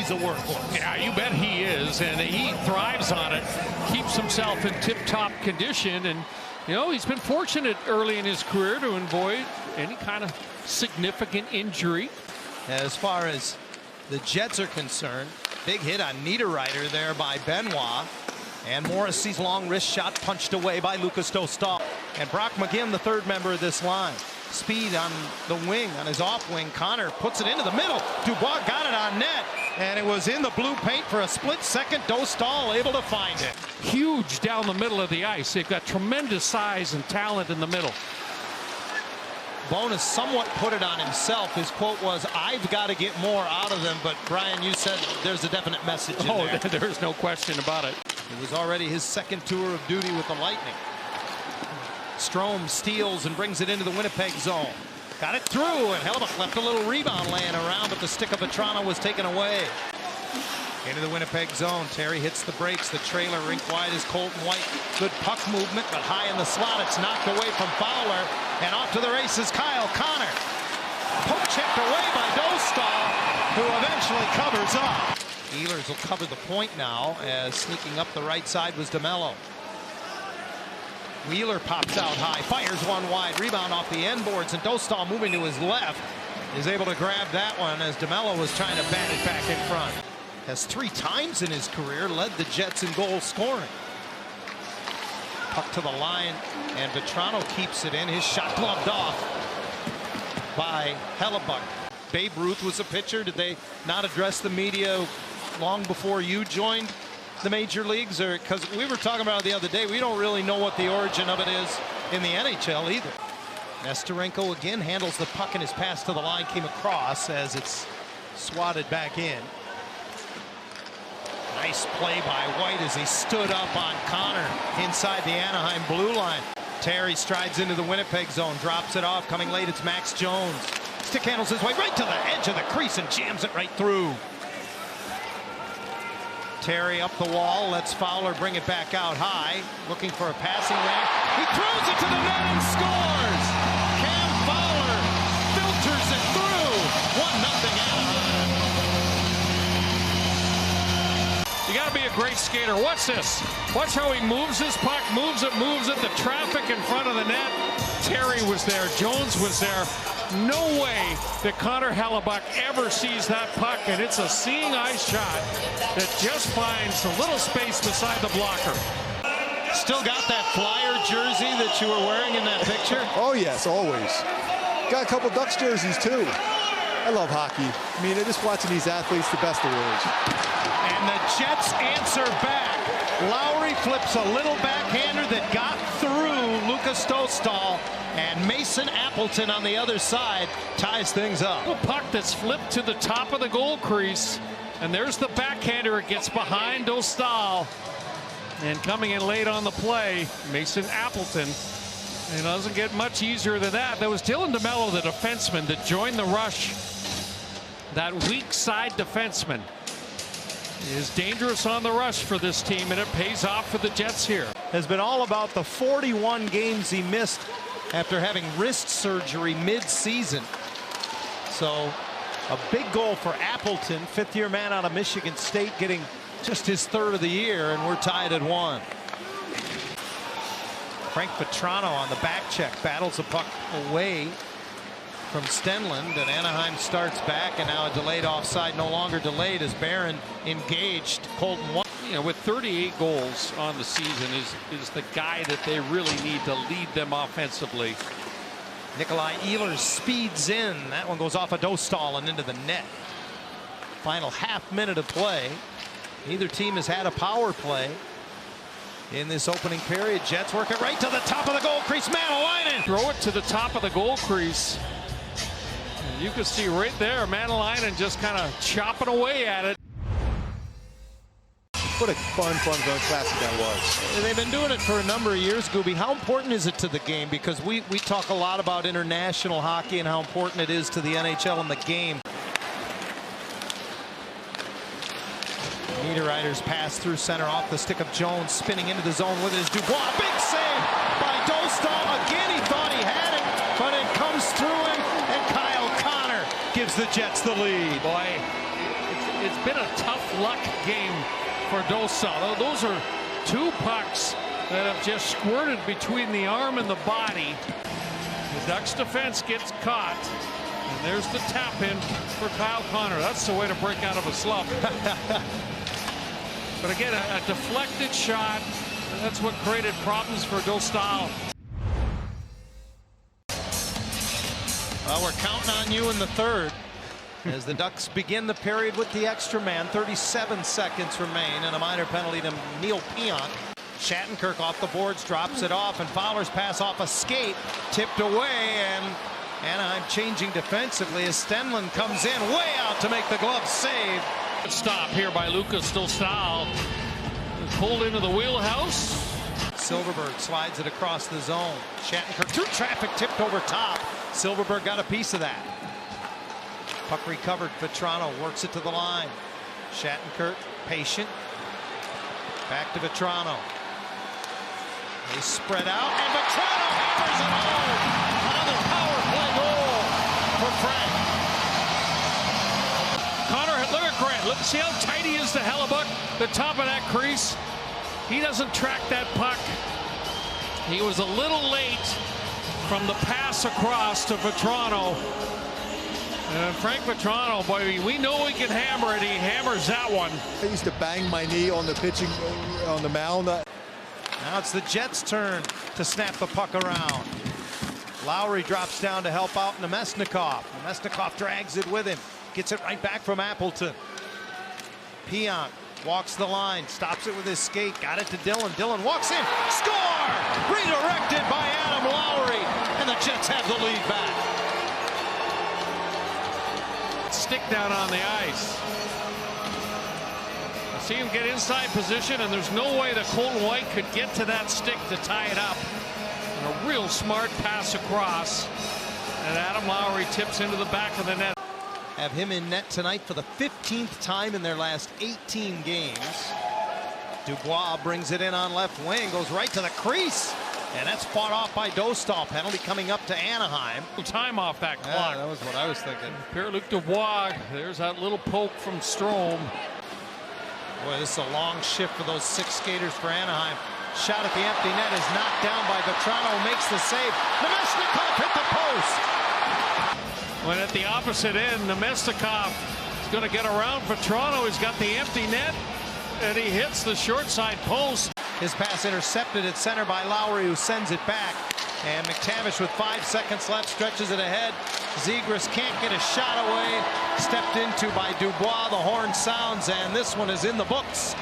he's a workhorse. Yeah, you bet he is, and he thrives on it, keeps himself in tip-top condition, and you know, he's been fortunate early in his career to avoid any kind of significant injury. As far as the Jets are concerned, big hit on Niederreiter there by Benoit. And Morrissey's long wrist shot punched away by Lucas Dostal. And Brock McGinn, the third member of this line. Speed on the wing, on his off wing. Connor puts it into the middle. Dubois got it on net. And it was in the blue paint for a split second. Dostal able to find it. Huge down the middle of the ice. They've got tremendous size and talent in the middle. Bowness somewhat put it on himself. His quote was, "I've got to get more out of them." But Brian, you said there's a definite message in there. There's no question about it. It was already his second tour of duty with the Lightning. Strome steals and brings it into the Winnipeg zone. Got it through, and Hellebuyck left a little rebound laying around, but the stick of Vetrano was taken away. Into the Winnipeg zone. Terry hits the brakes. The trailer rink wide is Colton White. Good puck movement, but high in the slot. It's knocked away from Fowler. And off to the races, Kyle Connor. Poke checked away by Dostal, who eventually covers up. Ehlers will cover the point now, as sneaking up the right side was DeMello. Wheeler pops out high, fires one wide, rebound off the end boards, and Dostal moving to his left is able to grab that one as DeMello was trying to bat it back in front. Has 3 times in his career led the Jets in goal scoring. Puck to the line, and Vetrano keeps it in. His shot gloved off by Hellebuyck. Babe Ruth was a pitcher. Did they not address the media long before you joined the major leagues? Or because we were talking about it the other day, we don't really know what the origin of it is in the NHL either. Nesterenko again handles the puck, and his pass to the line came across as it's swatted back in. Nice play by White as he stood up on Connor inside the Anaheim blue line. Terry strides into the Winnipeg zone, drops it off. Coming late, it's Max Jones. Stick handles his way right to the edge of the crease and jams it right through. Terry up the wall, lets Fowler bring it back out high, looking for a passing lane. He throws it to the net and scores! Cam Fowler filters it through. 1-0 Anaheim. You got to be a great skater. Watch this. Watch how he moves his puck, moves it. The traffic in front of the net. Terry was there. Jones was there. No way that Connor Hellebuyck ever sees that puck, and it's a seeing eye shot that just finds a little space beside the blocker. Still got that Flyer jersey that you were wearing in that picture? Oh, yes, always. Got a couple Ducks jerseys, too. I love hockey. I mean, just watching these athletes, the best of worlds. And the Jets answer back. Lowry flips a little backhander that got through Lucas Dostal, and Mason Appleton on the other side ties things up. A puck that's flipped to the top of the goal crease, and there's the backhander. It gets behind Dostal, and coming in late on the play, Mason Appleton. It doesn't get much easier than that. That was Dylan DeMello, the defenseman, that joined the rush. That weak side defenseman is dangerous on the rush for this team, and it pays off for the Jets here. Has been all about the 41 games he missed after having wrist surgery mid-season. So a big goal for Appleton, 5th-year man out of Michigan State, getting just his 3rd of the year, and we're tied at 1. Frank Vetrano on the back check battles the puck away from Stenlund, and Anaheim starts back, and now a delayed offside, no longer delayed as Barron engaged Colton White. You know, with 38 goals on the season, is the guy that they really need to lead them offensively. Nikolai Ehlers speeds in. That one goes off a Dostal and into the net. Final half-minute of play. Neither team has had a power play in this opening period. Jets work it right to the top of the goal crease. Manalainen. Throw it to the top of the goal crease. And you can see right there, Manalainen just kind of chopping away at it. What a fun classic that was. They've been doing it for a number of years, Gooby. How important is it to the game? Because we talk a lot about international hockey and how important it is to the NHL and the game. Niederreiter's pass through center off the stick of Jones, spinning into the zone with his Dubois. Big save by Dostal. Again, he thought he had it, but it comes through him, and Kyle Connor gives the Jets the lead. Boy, it's been a tough luck game for Dostal. Those are two pucks that have just squirted between the arm and the body. The Ducks defense gets caught. And there's the tap in for Kyle Connor. That's the way to break out of a slump. But again, a deflected shot. That's what created problems for Dostal. Well, we're counting on you in the third as the Ducks begin the period with the extra man. 37 seconds remain and a minor penalty to Neil Pionk. Shattenkirk off the boards, drops it off, and Fowler's pass off a skate, tipped away, and Anaheim changing defensively as Stenlund comes in way out to make the glove save. Stop here by Lucas Dostal. Pulled into the wheelhouse. Silverberg slides it across the zone. Shattenkirk through traffic, tipped over top. Silverberg got a piece of that. Puck recovered. Vetrano works it to the line. Shattenkirk patient. Back to Vetrano. They spread out, and Vetrano hammers it home. Another power play goal for Frank. Connor, look at Grant. Look, see how tight he is to Hellebuck, the top of that crease. He doesn't track that puck. He was a little late from the pass across to Vetrano. And Frank Vetrano, boy, we know he can hammer it. He hammers that one. I used to bang my knee on the pitching, on the mound. Now it's the Jets' turn to snap the puck around. Lowry drops down to help out Nemesnikov. Nemesnikov drags it with him. Gets it right back from Appleton. Pionk walks the line, stops it with his skate, got it to Dillon. Dillon walks in, score! Redirected by Adam Lowry, and the Jets have the lead back. Stick down on the ice. I see him get inside position, and there's no way that Colton White could get to that stick to tie it up. And a real smart pass across, and Adam Lowry tips into the back of the net. Have him in net tonight for the 15th time in their last 18 games. Dubois brings it in on left wing, goes right to the crease, and that's fought off by Dostal. Penalty coming up to Anaheim. Time off that clock. Yeah, that was what I was thinking. Pierre-Luc Dubois, there's that little poke from Strome. Boy, this is a long shift for those 6 skaters for Anaheim. Shot at the empty net is knocked down by Vetrano, makes the save. Nemesnikov hit the post. When at the opposite end, Nemesnikov is going to get around Vetrano. He's got the empty net, and he hits the short side post. His pass intercepted at center by Lowry, who sends it back. And McTavish with 5 seconds left stretches it ahead. Zegras can't get a shot away. Stepped into by Dubois. The horn sounds, and this one is in the books.